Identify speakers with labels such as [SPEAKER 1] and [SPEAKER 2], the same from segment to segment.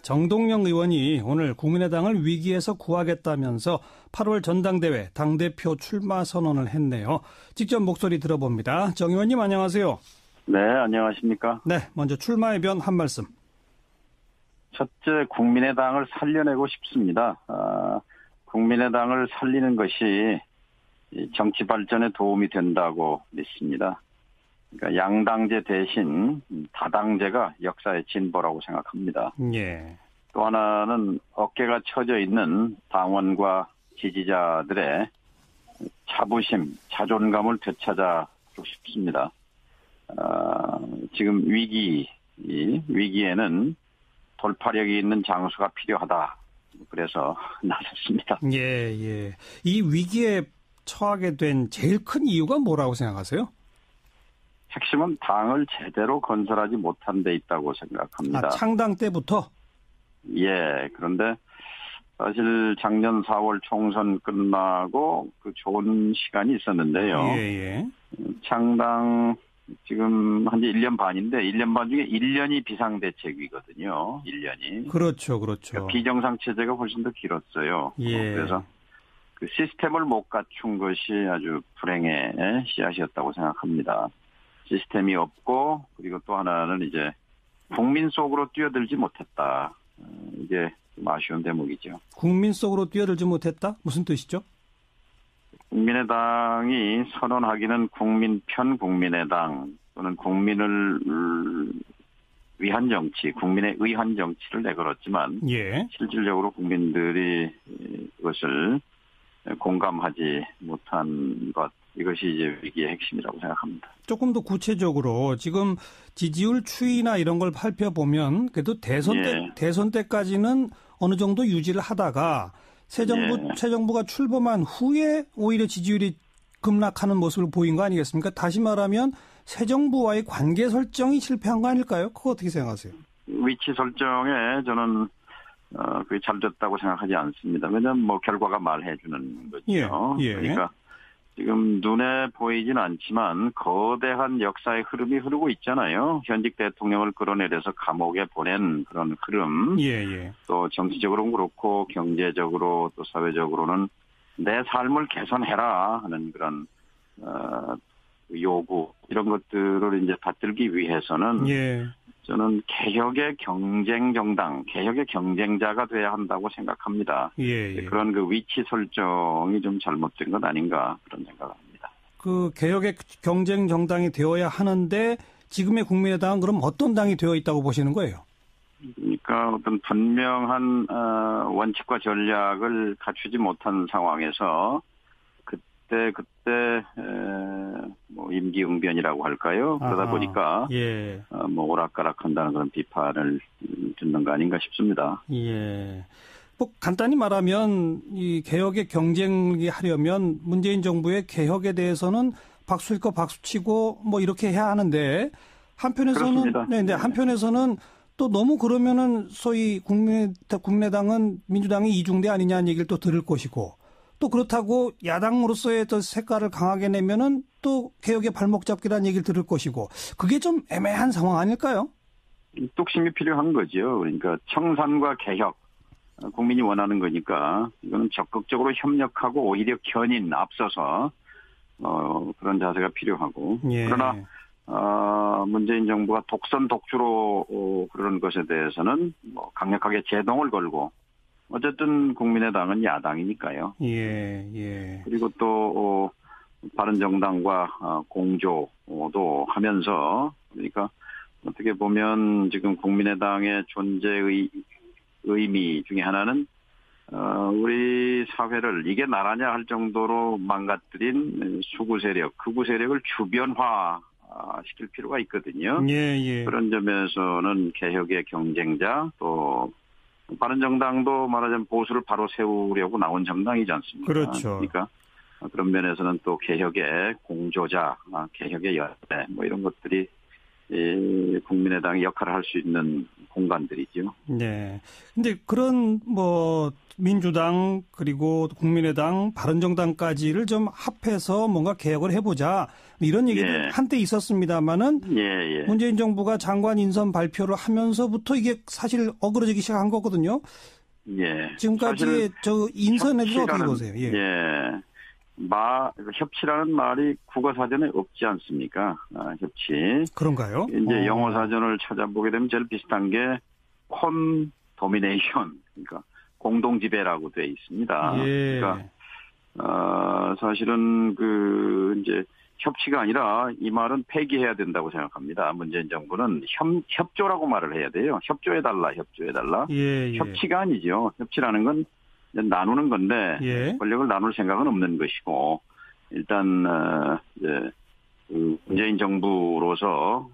[SPEAKER 1] 정동영 의원이 오늘 국민의당을 위기에서 구하겠다면서 8월 전당대회 당대표 출마 선언을 했네요. 직접 목소리 들어봅니다. 정 의원님 안녕하세요.
[SPEAKER 2] 네, 안녕하십니까.
[SPEAKER 1] 네, 먼저 출마의 변 한 말씀.
[SPEAKER 2] 첫째, 국민의당을 살려내고 싶습니다. 국민의당을 살리는 것이 정치 발전에 도움이 된다고 믿습니다. 그러니까 양당제 대신 다당제가 역사의 진보라고 생각합니다.
[SPEAKER 1] 예.
[SPEAKER 2] 또 하나는 어깨가 처져 있는 당원과 지지자들의 자부심, 자존감을 되찾아주고 싶습니다. 지금 위기에는 돌파력이 있는 장수가 필요하다. 그래서 나섰습니다.
[SPEAKER 1] 예. 이 위기에 처하게 된 제일 큰 이유가 뭐라고 생각하세요?
[SPEAKER 2] 핵심은 당을 제대로 건설하지 못한 데 있다고 생각합니다.
[SPEAKER 1] 창당 때부터?
[SPEAKER 2] 예. 그런데 사실 작년 4월 총선 끝나고 그 좋은 시간이 있었는데요.
[SPEAKER 1] 예.
[SPEAKER 2] 창당 지금 한지 1년 반인데 1년 반 중에 1년이 비상대책이거든요. 1년이.
[SPEAKER 1] 그렇죠.
[SPEAKER 2] 그러니까 비정상 체제가 훨씬 더 길었어요.
[SPEAKER 1] 예.
[SPEAKER 2] 그래서 그 시스템을 못 갖춘 것이 아주 불행의 씨앗이었다고 생각합니다. 시스템이 없고 그리고 또 하나는 이제 국민 속으로 뛰어들지 못했다. 이게 좀 아쉬운 대목이죠.
[SPEAKER 1] 국민 속으로 뛰어들지 못했다? 무슨 뜻이죠?
[SPEAKER 2] 국민의당이 선언하기는 국민 편 국민의당 또는 국민을 위한 정치, 국민에 의한 정치를 내걸었지만
[SPEAKER 1] 예.
[SPEAKER 2] 실질적으로 국민들이 그것을 공감하지 못한 것, 이것이 이제 위기의 핵심이라고 생각합니다.
[SPEAKER 1] 조금 더 구체적으로 지금 지지율 추이나 이런 걸 살펴보면 그래도 대선 때까지는 어느 정도 유지를 하다가 새 정부가 출범한 후에 오히려 지지율이 급락하는 모습을 보인 거 아니겠습니까? 다시 말하면 새 정부와의 관계 설정이 실패한 거 아닐까요? 그거 어떻게 생각하세요?
[SPEAKER 2] 위치 설정에 저는 그게 잘 됐다고 생각하지 않습니다. 왜냐하면 결과가 말해주는 거죠.
[SPEAKER 1] 예.
[SPEAKER 2] 그러니까 지금 눈에 보이진 않지만 거대한 역사의 흐름이 흐르고 있잖아요. 현직 대통령을 끌어내려서 감옥에 보낸 그런 흐름.
[SPEAKER 1] 예.
[SPEAKER 2] 또 정치적으로는 그렇고 경제적으로 또 사회적으로는 내 삶을 개선해라 하는 그런 요구, 이런 것들을 이제 받들기 위해서는 저는 개혁의 경쟁 정당, 개혁의 경쟁자가 돼야 한다고 생각합니다. 그런 그 위치 설정이 좀 잘못된 것 아닌가 그런 생각을 합니다. 그
[SPEAKER 1] 개혁의 경쟁 정당이 되어야 하는데 지금의 국민의당은 그럼 어떤 당이 되어 있다고 보시는 거예요? 그러니까
[SPEAKER 2] 어떤 분명한 원칙과 전략을 갖추지 못한 상황에서 그때 임기응변이라고 할까요? 그러다 보니까 오락가락한다는 그런 비판을 듣는 거 아닌가 싶습니다.
[SPEAKER 1] 예. 간단히 말하면 이 개혁의 경쟁이 하려면 문재인 정부의 개혁에 대해서는 박수일 거 박수치고 이렇게 해야 하는데 한편에서는 또 너무 그러면은 소위 국민의당은 민주당이 이중대 아니냐는 얘기를 또 들을 것이고. 또 그렇다고 야당으로서의 또 색깔을 강하게 내면은 또 개혁의 발목 잡기라는 얘기를 들을 것이고 그게 좀 애매한 상황 아닐까요?
[SPEAKER 2] 뚝심이 필요한 거죠. 그러니까 청산과 개혁 국민이 원하는 거니까 이거는 적극적으로 협력하고 오히려 앞서서 그런 자세가 필요하고 그러나 문재인 정부가 독선 독주로 그런 것에 대해서는 강력하게 제동을 걸고 어쨌든 국민의당은 야당이니까요. 그리고 또 바른정당과 공조도 하면서 그러니까 어떻게 보면 지금 국민의당의 존재의 의미 중에 하나는 우리 사회를 이게 나라냐 할 정도로 망가뜨린 수구 세력, 극우 세력을 주변화 시킬 필요가 있거든요. 그런 점에서는 개혁의 경쟁자 또 바른정당도 말하자면 보수를 바로 세우려고 나온 정당이지 않습니까?
[SPEAKER 1] 그렇죠.
[SPEAKER 2] 그러니까 그런 면에서는 또 개혁의 공조자, 개혁의 열배 이런 것들이 국민의당이 역할을 할 수 있는 공간들이죠.
[SPEAKER 1] 네. 근데 그런 민주당 그리고 국민의당, 바른정당까지를 좀 합해서 뭔가 개혁을 해보자 이런 얘기도 한때 있었습니다만은 문재인 정부가 장관 인선 발표를 하면서부터 이게 사실 어그러지기 시작한 거거든요. 지금까지의 저 인선에 대해서 어떻게 보세요?
[SPEAKER 2] 협치라는 말이 국어사전에 없지 않습니까? 협치.
[SPEAKER 1] 그런가요?
[SPEAKER 2] 이제 영어 사전을 찾아보게 되면 제일 비슷한 게 콘도미네이션, 그러니까 공동지배라고 되어 있습니다. 그러니까 사실은 이제 협치가 아니라 이 말은 폐기해야 된다고 생각합니다. 문재인 정부는 협조라고 말을 해야 돼요. 협조해달라. 협치가 아니죠. 협치라는 건 나누는 건데 권력을 나눌 생각은 없는 것이고 일단 문재인 정부로서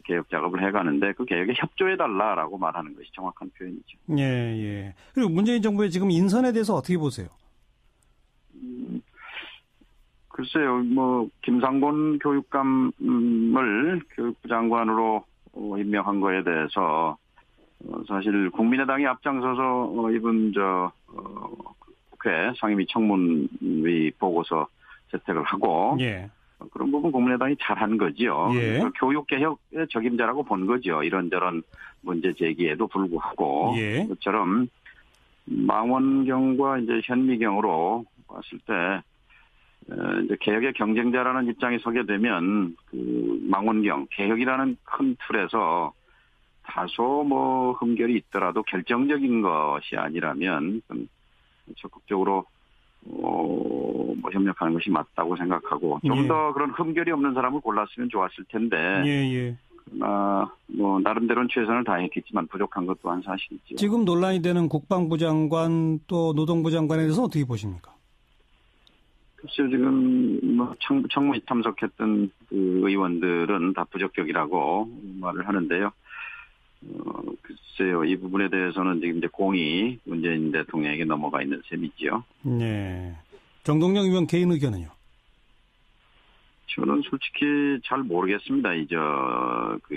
[SPEAKER 2] 개혁 작업을 해가는데 그 개혁에 협조해달라라고 말하는 것이 정확한 표현이죠.
[SPEAKER 1] 그리고 문재인 정부의 지금 인선에 대해서 어떻게 보세요?
[SPEAKER 2] 글쎄요, 김상곤 교육감을 교육부 장관으로 임명한 거에 대해서 사실 국민의당이 앞장서서 이번 국회 상임위 청문위 보고서 채택을 하고 그런 부분 국민의당이 잘한 거죠. 교육개혁의 적임자라고 본 거죠. 이런저런 문제 제기에도 불구하고 그것처럼 망원경과 이제 현미경으로 봤을 때 이제 개혁의 경쟁자라는 입장에 서게 되면 망원경 개혁이라는 큰 틀에서 다소 흠결이 있더라도 결정적인 것이 아니라면 적극적으로 협력하는 것이 맞다고 생각하고 좀 더 그런 흠결이 없는 사람을 골랐으면 좋았을 텐데 나름대로는 최선을 다했겠지만 부족한 것 또한 사실이죠.
[SPEAKER 1] 지금 논란이 되는 국방부 장관 또 노동부 장관에 대해서 어떻게 보십니까?
[SPEAKER 2] 글쎄요, 지금 청문회 참석했던 의원들은 다 부적격이라고 말을 하는데요. 글쎄요, 이 부분에 대해서는 지금 이제 공이 문재인 대통령에게 넘어가 있는 셈이지요.
[SPEAKER 1] 정동영 의원 개인 의견은요?
[SPEAKER 2] 저는 솔직히 잘 모르겠습니다.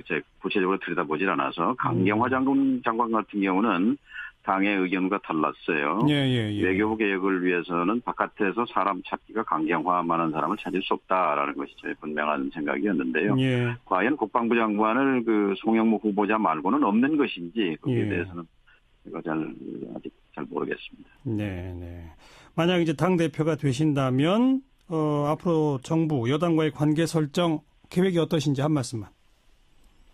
[SPEAKER 2] 제 구체적으로 들여다보질 않아서 강경화 장관 같은 경우는 당의 의견과 달랐어요. 외교부 개혁을 위해서는 바깥에서 사람 찾기가 강경화만한 사람을 찾을 수 없다라는 것이 저의 분명한 생각이었는데요. 과연 국방부 장관을 송영무 후보자 말고는 없는 것인지 거기에 대해서는 제가 아직 잘 모르겠습니다.
[SPEAKER 1] 만약 이제 당 대표가 되신다면 앞으로 정부 여당과의 관계 설정 계획이 어떠신지 한 말씀만.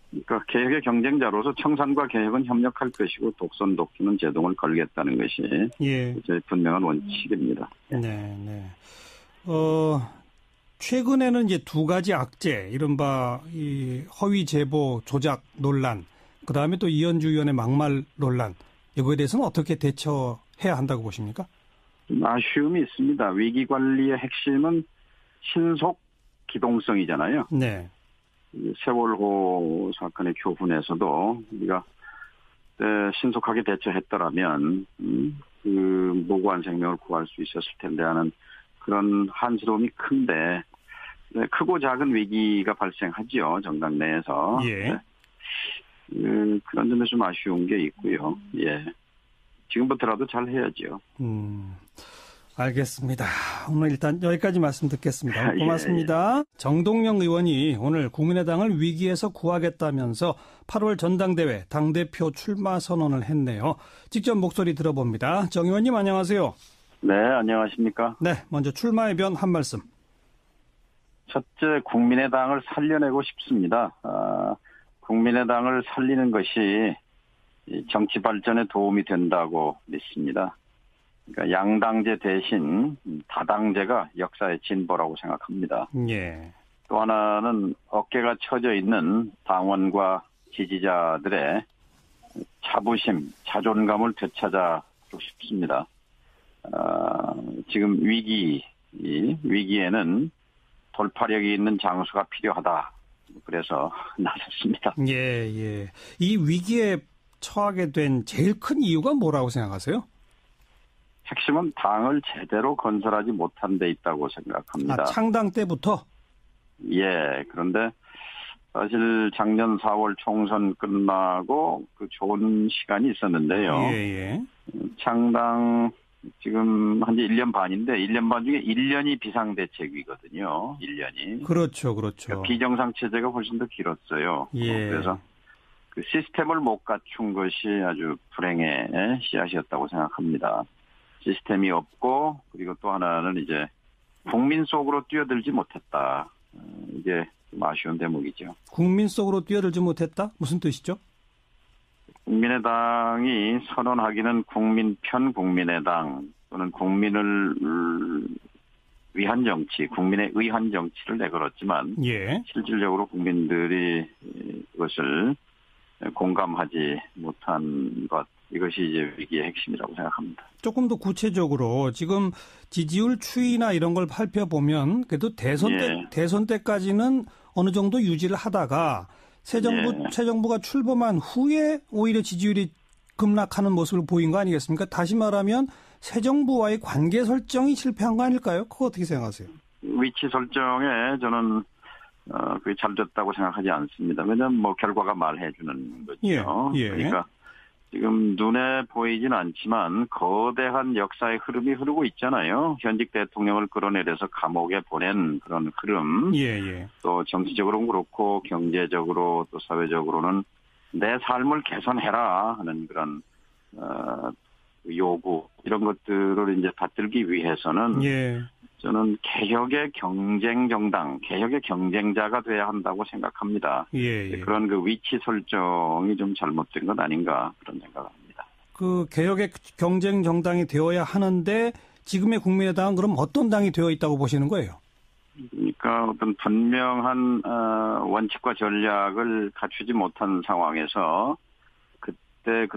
[SPEAKER 2] 그러니까 개혁의 경쟁자로서 청산과 개혁은 협력할 것이고 독선 독주는 제동을 걸겠다는 것이 제 분명한 원칙입니다.
[SPEAKER 1] 최근에는 이제 두 가지 악재, 이른바 이 허위 제보 조작 논란, 그 다음에 또 이현주 의원의 막말 논란, 이거에 대해서는 어떻게 대처해야 한다고 보십니까?
[SPEAKER 2] 아쉬움이 있습니다. 위기 관리의 핵심은 신속 기동성이잖아요. 세월호 사건의 교훈에서도 우리가 신속하게 대처했더라면 무고한 생명을 구할 수 있었을 텐데 하는 그런 한스러움이 큰데 크고 작은 위기가 발생하죠. 정당 내에서. 그런 점에서 좀 아쉬운 게 있고요. 지금부터라도 잘 해야죠.
[SPEAKER 1] 알겠습니다. 오늘 일단 여기까지 말씀 듣겠습니다. 고맙습니다. 정동영 의원이 오늘 국민의당을 위기에서 구하겠다면서 8월 전당대회 당대표 출마 선언을 했네요. 직접 목소리 들어봅니다. 정 의원님 안녕하세요.
[SPEAKER 2] 네, 안녕하십니까.
[SPEAKER 1] 먼저 출마의 변 한 말씀.
[SPEAKER 2] 첫째, 국민의당을 살려내고 싶습니다. 국민의당을 살리는 것이 정치 발전에 도움이 된다고 믿습니다. 그러니까 양당제 대신 다당제가 역사의 진보라고 생각합니다. 또 하나는 어깨가 처져 있는 당원과 지지자들의 자부심, 자존감을 되찾아주고 싶습니다. 지금 위기에는 돌파력이 있는 장수가 필요하다. 그래서 나섰습니다.
[SPEAKER 1] 이 위기에 처하게 된 제일 큰 이유가 뭐라고 생각하세요?
[SPEAKER 2] 핵심은 당을 제대로 건설하지 못한 데 있다고 생각합니다.
[SPEAKER 1] 창당 때부터?
[SPEAKER 2] 그런데 사실 작년 4월 총선 끝나고 그 좋은 시간이 있었는데요.
[SPEAKER 1] 예.
[SPEAKER 2] 창당 지금 한지 1년 반인데 1년 반 중에 1년이 비상대책이거든요. 1년이.
[SPEAKER 1] 그렇죠.
[SPEAKER 2] 그러니까 비정상 체제가 훨씬 더 길었어요.
[SPEAKER 1] 예.
[SPEAKER 2] 그래서 그 시스템을 못 갖춘 것이 아주 불행의 씨앗이었다고 생각합니다. 시스템이 없고 그리고 또 하나는 이제 국민 속으로 뛰어들지 못했다. 이게 좀 아쉬운 대목이죠.
[SPEAKER 1] 국민 속으로 뛰어들지 못했다? 무슨 뜻이죠?
[SPEAKER 2] 국민의당이 선언하기는 국민 편 국민의당 또는 국민을 위한 정치, 국민에 의한 정치를 내걸었지만 실질적으로 국민들이 그것을 공감하지 못한 것, 이것이 이제 위기의 핵심이라고 생각합니다.
[SPEAKER 1] 조금 더 구체적으로 지금 지지율 추이나 이런 걸 살펴보면 그래도 대선 때까지는 어느 정도 유지를 하다가 새 정부가 출범한 후에 오히려 지지율이 급락하는 모습을 보인 거 아니겠습니까? 다시 말하면 새 정부와의 관계 설정이 실패한 거 아닐까요? 그거 어떻게 생각하세요?
[SPEAKER 2] 위치 설정에 저는 그게 잘 됐다고 생각하지 않습니다. 왜냐하면 뭐 결과가 말해주는 거죠. 그러니까 지금 눈에 보이진 않지만 거대한 역사의 흐름이 흐르고 있잖아요. 현직 대통령을 끌어내려서 감옥에 보낸 그런 흐름. 또 정치적으로는 그렇고 경제적으로 또 사회적으로는 내 삶을 개선해라 하는 그런 요구 이런 것들을 이제 받들기 위해서는 저는 개혁의 경쟁 정당, 개혁의 경쟁자가 돼야 한다고 생각합니다. 그런 그 위치 설정이 좀 잘못된 것 아닌가 그런 생각을 합니다.
[SPEAKER 1] 그 개혁의 경쟁 정당이 되어야 하는데 지금의 국민의당은 그럼 어떤 당이 되어 있다고 보시는 거예요?
[SPEAKER 2] 그러니까 어떤 분명한 원칙과 전략을 갖추지 못한 상황에서 그때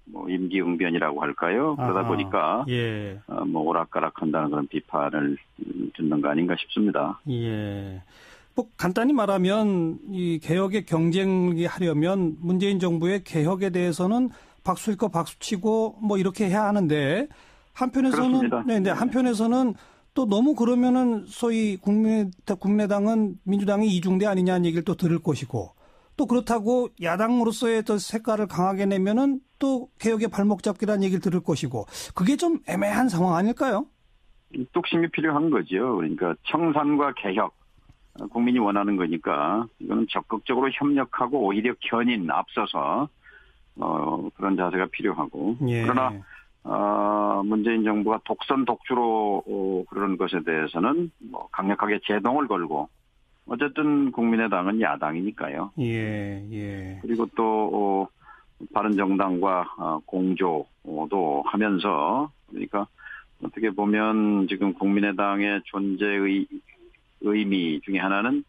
[SPEAKER 2] 뭐 임기응변이라고 할까요? 그러다 보니까 뭐 오락가락한다는 그런 비판을 듣는 거 아닌가 싶습니다.
[SPEAKER 1] 뭐 간단히 말하면 이 개혁의 경쟁이 하려면 문재인 정부의 개혁에 대해서는 박수일 거 박수치고 뭐 이렇게 해야 하는데 한편에서는 한편에서는 또 너무 그러면은 소위 국민의당은 민주당이 이중대 아니냐는 얘기를 또 들을 것이고. 또 그렇다고 야당으로서의 또 색깔을 강하게 내면은 또 개혁의 발목 잡기라는 얘기를 들을 것이고 그게 좀 애매한 상황 아닐까요?
[SPEAKER 2] 뚝심이 필요한 거죠. 그러니까 청산과 개혁 국민이 원하는 거니까 이거는 적극적으로 협력하고 오히려 견인 앞서서 그런 자세가 필요하고 그러나 문재인 정부가 독선 독주로 그런 것에 대해서는 뭐 강력하게 제동을 걸고 어쨌든 국민의당은 야당이니까요. 그리고 또 바른정당과 공조도 하면서 그러니까 어떻게 보면 지금 국민의당의 존재의 의미 중에 하나는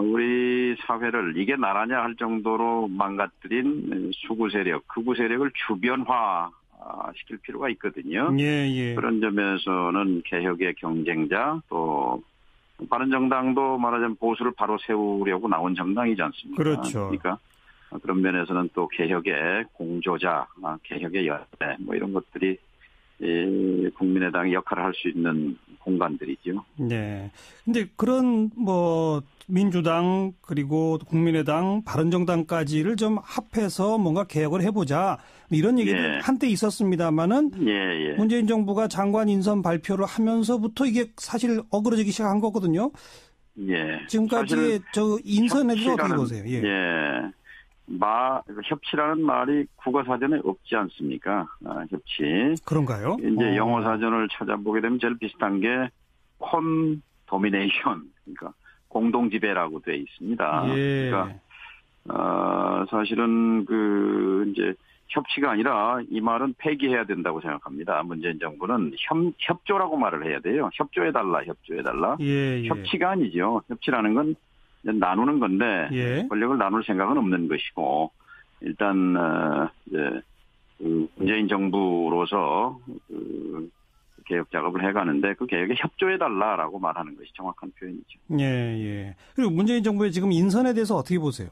[SPEAKER 2] 우리 사회를 이게 나라냐 할 정도로 망가뜨린 수구 세력, 극우 세력을 주변화 시킬 필요가 있거든요. 그런 점에서는 개혁의 경쟁자 또 바른정당도 말하자면 보수를 바로 세우려고 나온 정당이지 않습니까? 그러니까 그런 면에서는 또 개혁의 공조자, 개혁의 열대 뭐 이런 것들이 국민의당이 역할을 할 수 있는 공간들이죠.
[SPEAKER 1] 근데 그런 뭐 민주당 그리고 국민의당, 바른정당까지를 좀 합해서 뭔가 개혁을 해보자 이런 얘기는 한때 있었습니다만은 문재인 정부가 장관 인선 발표를 하면서부터 이게 사실 어그러지기 시작한 거거든요. 지금까지 저 인선에 대해서 어떻게 보세요?
[SPEAKER 2] 협치라는 말이 국어 사전에 없지 않습니까? 협치.
[SPEAKER 1] 그런가요?
[SPEAKER 2] 이제 영어 사전을 찾아보게 되면 제일 비슷한 게 콘도미네이션, 그러니까 공동 지배라고 돼 있습니다. 그러니까 사실은 그 이제 협치가 아니라 이 말은 폐기해야 된다고 생각합니다. 문재인 정부는 협조라고 말을 해야 돼요. 협조해달라. 협치가 아니죠. 협치라는 건 나누는 건데 권력을 나눌 생각은 없는 것이고 일단 이제 문재인 정부로서 그 개혁 작업을 해가는데 그 개혁에 협조해달라라고 말하는 것이 정확한 표현이죠.
[SPEAKER 1] 그리고 문재인 정부의 지금 인선에 대해서 어떻게 보세요?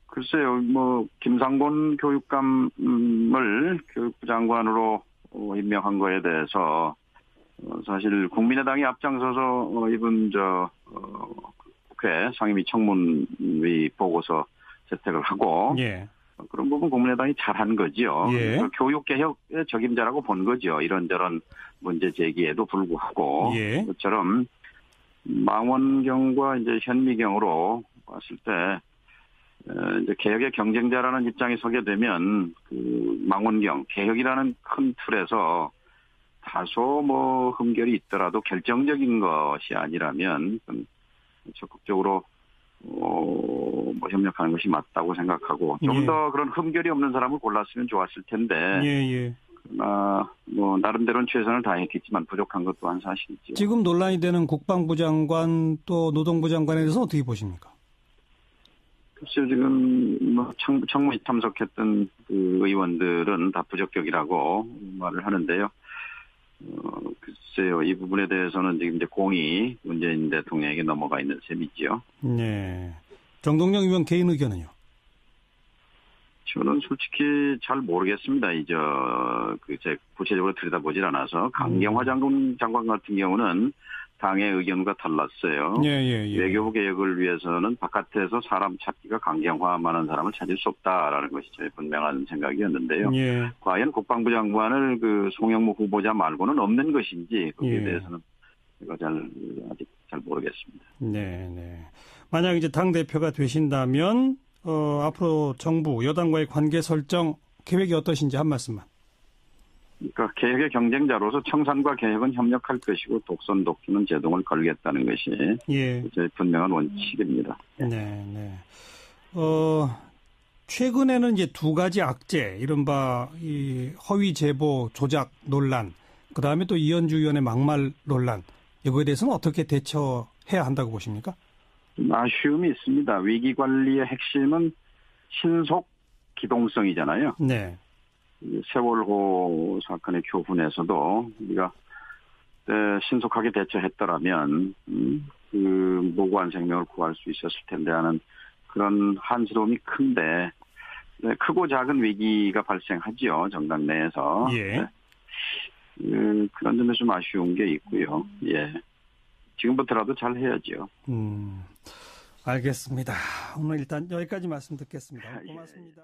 [SPEAKER 2] 글쎄요, 뭐 김상곤 교육감을 교육부 장관으로 임명한 거에 대해서 사실 국민의당이 앞장서서 이번 국회 상임위 청문위 보고서 채택을 하고
[SPEAKER 1] 예.
[SPEAKER 2] 그런 부분 국민의당이 잘한 거죠.
[SPEAKER 1] 예.
[SPEAKER 2] 교육개혁의 적임자라고 본 거죠. 이런저런 문제 제기에도 불구하고.
[SPEAKER 1] 예.
[SPEAKER 2] 그처럼 망원경과 이제 현미경으로 봤을 때, 이제 개혁의 경쟁자라는 입장에 서게 되면, 망원경, 개혁이라는 큰 틀에서 다소 흠결이 있더라도 결정적인 것이 아니라면, 적극적으로 협력하는 것이 맞다고 생각하고 좀 더 그런 흠결이 없는 사람을 골랐으면 좋았을 텐데 나름대로는 최선을 다했겠지만 부족한 것 또한 사실이죠.
[SPEAKER 1] 지금 논란이 되는 국방부 장관 또 노동부 장관에 대해서 어떻게 보십니까?
[SPEAKER 2] 글쎄요, 지금 청문회 참석했던 의원들은 다 부적격이라고 말을 하는데요. 글쎄요, 이 부분에 대해서는 지금 이제 공이 문재인 대통령에게 넘어가 있는 셈이죠.
[SPEAKER 1] 네. 정동영 의원 개인 의견은요?
[SPEAKER 2] 저는 솔직히 잘 모르겠습니다. 제 구체적으로 들여다보질 않아서 강경화 장관 같은 경우는 당의 의견과 달랐어요.
[SPEAKER 1] 예.
[SPEAKER 2] 외교부 개혁을 위해서는 바깥에서 사람 찾기가 강경화만한 사람을 찾을 수 없다라는 것이 저의 분명한 생각이었는데요.
[SPEAKER 1] 예.
[SPEAKER 2] 과연 국방부 장관을 송영무 후보자 말고는 없는 것인지 거기에 대해서는 제가 아직 잘 모르겠습니다.
[SPEAKER 1] 네. 만약 이제 당 대표가 되신다면 앞으로 정부 여당과의 관계 설정 계획이 어떠신지 한 말씀만.
[SPEAKER 2] 그러니까 개혁의 경쟁자로서 청산과 개혁은 협력할 것이고 독선 독주는 제동을 걸겠다는 것이 제 분명한 원칙입니다.
[SPEAKER 1] 네. 최근에는 이제 두 가지 악재, 이른바 이 허위 제보 조작 논란, 그 다음에 또 이현주 의원의 막말 논란, 이거에 대해서는 어떻게 대처해야 한다고 보십니까?
[SPEAKER 2] 아쉬움이 있습니다. 위기 관리의 핵심은 신속 기동성이잖아요.
[SPEAKER 1] 네.
[SPEAKER 2] 세월호 사건의 교훈에서도 우리가 신속하게 대처했더라면 무고한 생명을 구할 수 있었을 텐데 하는 그런 한스러움이 큰데 크고 작은 위기가 발생하죠. 정당 내에서.
[SPEAKER 1] 예.
[SPEAKER 2] 그런 점에서 좀 아쉬운 게 있고요. 예. 지금부터라도 잘 해야죠.
[SPEAKER 1] 알겠습니다. 오늘 일단 여기까지 말씀 듣겠습니다. 고맙습니다.